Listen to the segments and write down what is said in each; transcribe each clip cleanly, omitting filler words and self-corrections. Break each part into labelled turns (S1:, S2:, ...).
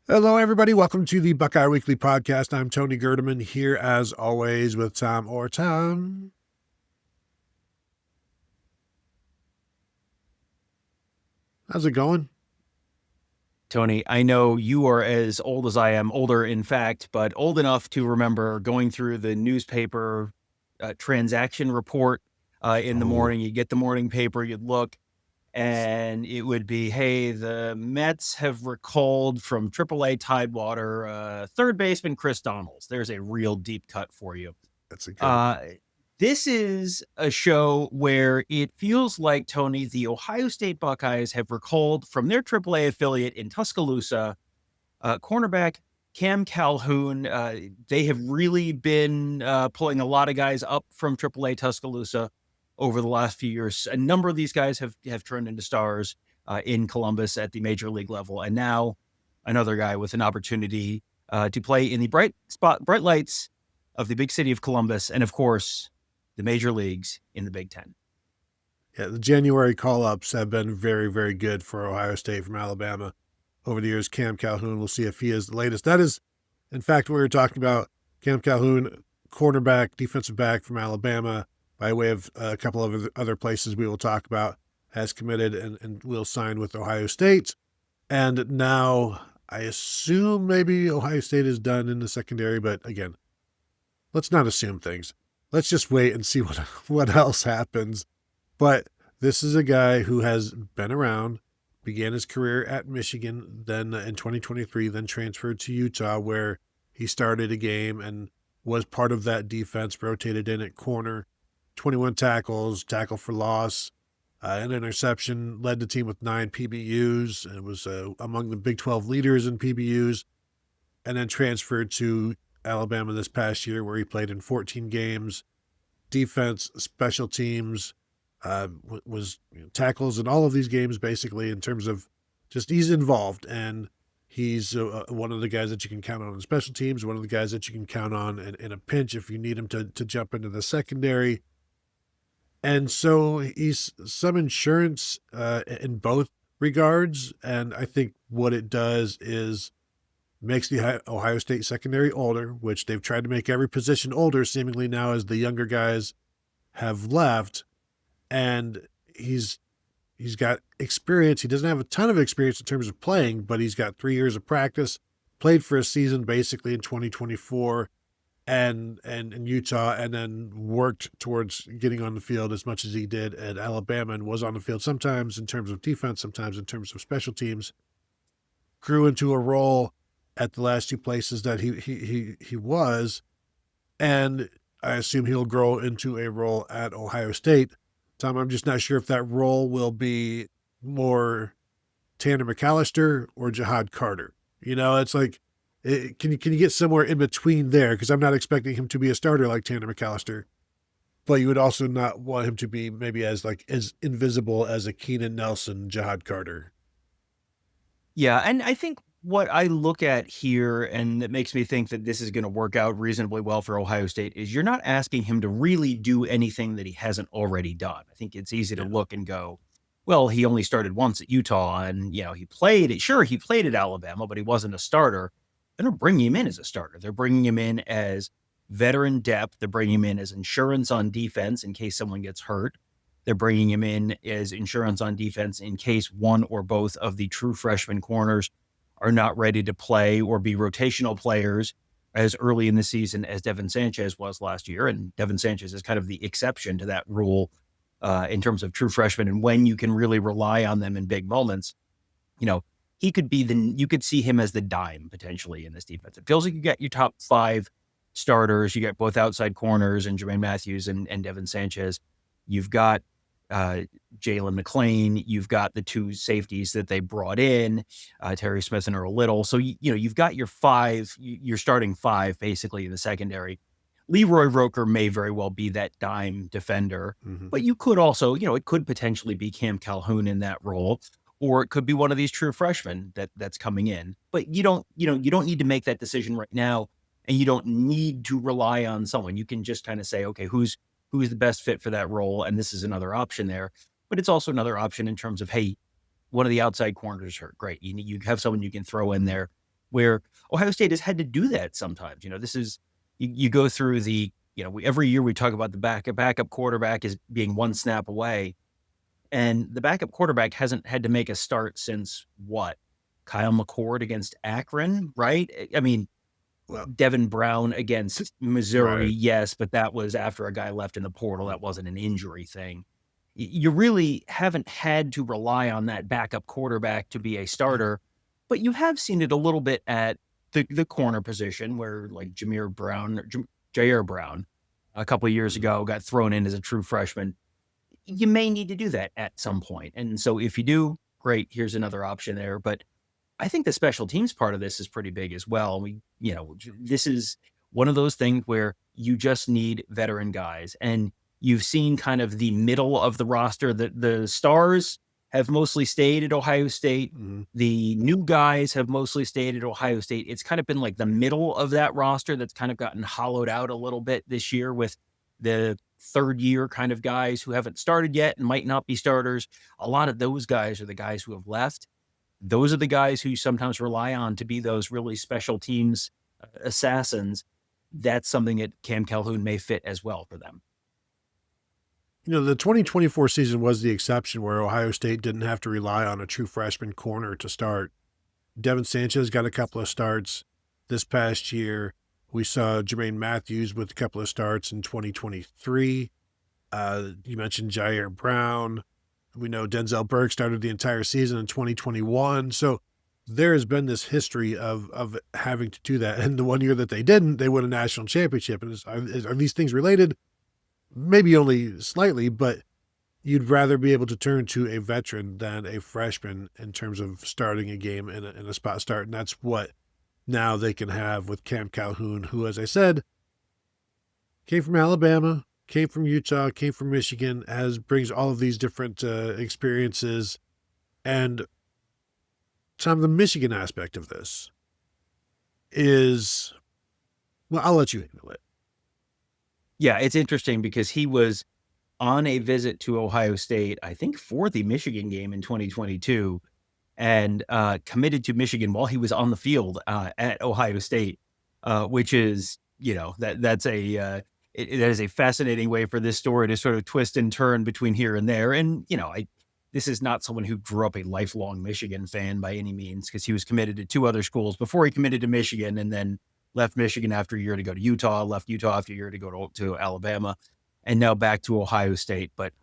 S1: Hello, everybody. Welcome to the Buckeye Weekly Podcast. I'm Tony Gerdeman here, as always, with Tom or Tom. How's it going?
S2: Tony, I know you are as old as I am, older in fact, but old enough to remember going through the newspaper transaction report in the morning. You get the morning paper, you'd look, and it would be, hey, the Mets have recalled from AAA Tidewater third baseman Chris Donalds. There's a real deep cut for you.
S1: That's a good.
S2: This is a show where it feels like, Tony, the Ohio State Buckeyes have recalled from their AAA affiliate in Tuscaloosa, cornerback Cam Calhoun. They have really been pulling a lot of guys up from AAA Tuscaloosa over the last few years. A number of these guys have turned into stars in Columbus at the major league level. And now another guy with an opportunity to play in the bright lights of the big city of Columbus. And of course, the major leagues in the Big Ten.
S1: Yeah, the January call-ups have been very, very good for Ohio State from Alabama over the years. Cam Calhoun, we'll see if he is the latest. That is, in fact, what we were talking about. Cam Calhoun, cornerback, defensive back from Alabama, by way of a couple of other places we will talk about, has committed and will sign with Ohio State. And now I assume maybe Ohio State is done in the secondary, but again, let's not assume things. Let's just wait and see what else happens. But this is a guy who has been around, began his career at Michigan, then in 2023, then transferred to Utah, where he started a game and was part of that defense, rotated in at corner, 21 tackles, tackle for loss, an interception, led the team with 9 PBUs, and was among the Big 12 leaders in PBUs, and then transferred to Alabama this past year, where he played in 14 games, defense, special teams, was tackles in all of these games, basically, in terms of just he's involved. And he's one of the guys that you can count on in special teams, one of the guys that you can count on in a pinch if you need him to jump into the secondary. And so he's some insurance in both regards. And I think what it does is makes the Ohio State secondary older, which they've tried to make every position older seemingly now as the younger guys have left. And he's got experience. He doesn't have a ton of experience in terms of playing, but he's got 3 years of practice, played for a season basically in 2024 and in Utah, and then worked towards getting on the field as much as he did at Alabama, and was on the field sometimes in terms of defense, sometimes in terms of special teams. Grew into a role at the last 2 places that he was, and I assume he'll grow into a role at Ohio State. Tom, I'm just not sure if that role will be more Tanner McAllister or Jihad Carter. You know, it's like, can you get somewhere in between there? Because I'm not expecting him to be a starter like Tanner McAllister, but you would also not want him to be maybe as invisible as a Keenan Nelson, Jihad Carter.
S2: Yeah, and I think what I look at here, and that makes me think that this is going to work out reasonably well for Ohio State, is you're not asking him to really do anything that he hasn't already done. I think it's easy to look and go, well, he only started once at Utah, and he played at Alabama, but he wasn't a starter. They're not bringing him in as a starter. They're bringing him in as veteran depth. They're bringing him in as insurance on defense in case someone gets hurt. They're bringing him in as insurance on defense in case one or both of the true freshman corners are not ready to play or be rotational players as early in the season as Devin Sanchez was last year. And Devin Sanchez is kind of the exception to that rule in terms of true freshmen and when you can really rely on them in big moments. He could be you could see him as the dime potentially in this defense. It feels like you got your top 5 starters. You got both outside corners and Jermaine Matthews and Devin Sanchez. You've got Jalen McLean. You've got the 2 safeties that they brought in, Terry Smith and Earl Little. So, you've got your starting 5 basically in the secondary. Leroy Roker may very well be that dime defender, but you could also, it could potentially be Cam Calhoun in that role, or it could be one of these true freshmen that's coming in. But you don't need to make that decision right now, and you don't need to rely on someone. You can just kind of say, okay, who's the best fit for that role, and this is another option there. But it's also another option in terms of, hey, one of the outside corners hurt. Great, you have someone you can throw in there where Ohio State has had to do that sometimes. This is, you go through the, every year we talk about the backup quarterback is being one snap away. And the backup quarterback hasn't had to make a start since what? Kyle McCord against Akron, right? I mean,
S1: Well,
S2: Devin Brown against Missouri,
S1: right.
S2: yes, but that was after a guy left in the portal. That wasn't an injury thing. You really haven't had to rely on that backup quarterback to be a starter, but you have seen it a little bit at the corner position where like Jair Brown a couple of years ago got thrown in as a true freshman. You may need to do that at some point. And so if you do, great, here's another option there. But I think the special teams part of this is pretty big as well. This is one of those things where you just need veteran guys. And you've seen kind of the middle of the roster. The stars have mostly stayed at Ohio State.
S1: Mm-hmm.
S2: The new guys have mostly stayed at Ohio State. It's kind of been like the middle of that roster that's kind of gotten hollowed out a little bit this year with the third year kind of guys who haven't started yet and might not be starters. A lot of those guys are the guys who have left. Those are the guys who you sometimes rely on to be those really special teams assassins. That's something that Cam Calhoun may fit as well for them.
S1: The 2024 season was the exception where Ohio State didn't have to rely on a true freshman corner to start. Devin Sanchez got a couple of starts this past year. We saw Jermaine Matthews with a couple of starts in 2023. You mentioned Jair Brown. We know Denzel Burke started the entire season in 2021. So there has been this history of having to do that. And the one year that they didn't, they won a national championship. And are these things related? Maybe only slightly, but you'd rather be able to turn to a veteran than a freshman in terms of starting a game in a spot start. And that's what now they can have with Cam Calhoun, who, as I said, came from Alabama, came from Utah, came from Michigan, brings all of these different experiences. And Tom, the Michigan aspect of this is, well, I'll let you handle it.
S2: Yeah, it's interesting because he was on a visit to Ohio State, I think for the Michigan game in 2022, and committed to Michigan while he was on the field at Ohio State, which is, that is a fascinating way for this story to sort of twist and turn between here and there. And, this is not someone who grew up a lifelong Michigan fan by any means, because he was committed to two other schools before he committed to Michigan, and then left Michigan after a year to go to Utah, left Utah after a year to go to Alabama, and now back to Ohio State. But,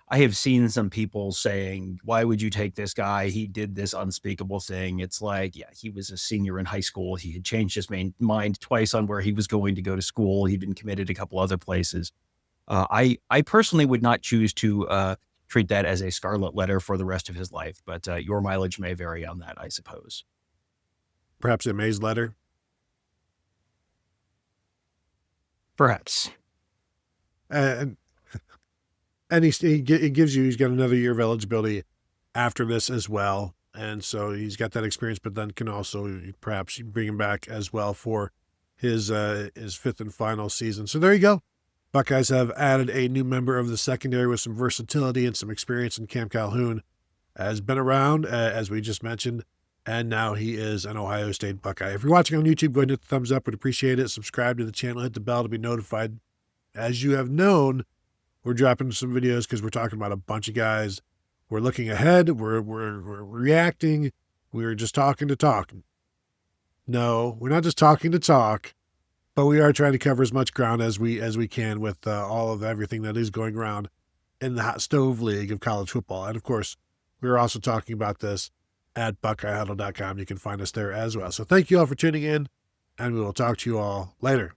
S2: I have seen some people saying, why would you take this guy? He did this unspeakable thing. It's like, yeah, he was a senior in high school. He had changed his mind twice on where he was going to go to school. He'd been committed a couple other places. I personally would not choose to treat that as a scarlet letter for the rest of his life, but your mileage may vary on that, I suppose.
S1: Perhaps a Mays letter.
S2: Perhaps.
S1: And he's got another year of eligibility after this as well. And so he's got that experience, but then can also perhaps bring him back as well for his fifth and final season. So there you go. Buckeyes have added a new member of the secondary with some versatility and some experience, and Cam Calhoun has been around, as we just mentioned, and now he is an Ohio State Buckeye. If you're watching on YouTube, go ahead and hit the thumbs up. We'd appreciate it. Subscribe to the channel. Hit the bell to be notified. As you have known, we're dropping some videos because we're talking about a bunch of guys. We're looking ahead. We're reacting. We're just talking to talk. No, we're not just talking to talk, but we are trying to cover as much ground as we can with all of everything that is going around in the hot stove league of college football. And of course, we're also talking about this at BuckeyeHuddle.com. You can find us there as well. So thank you all for tuning in, and we will talk to you all later.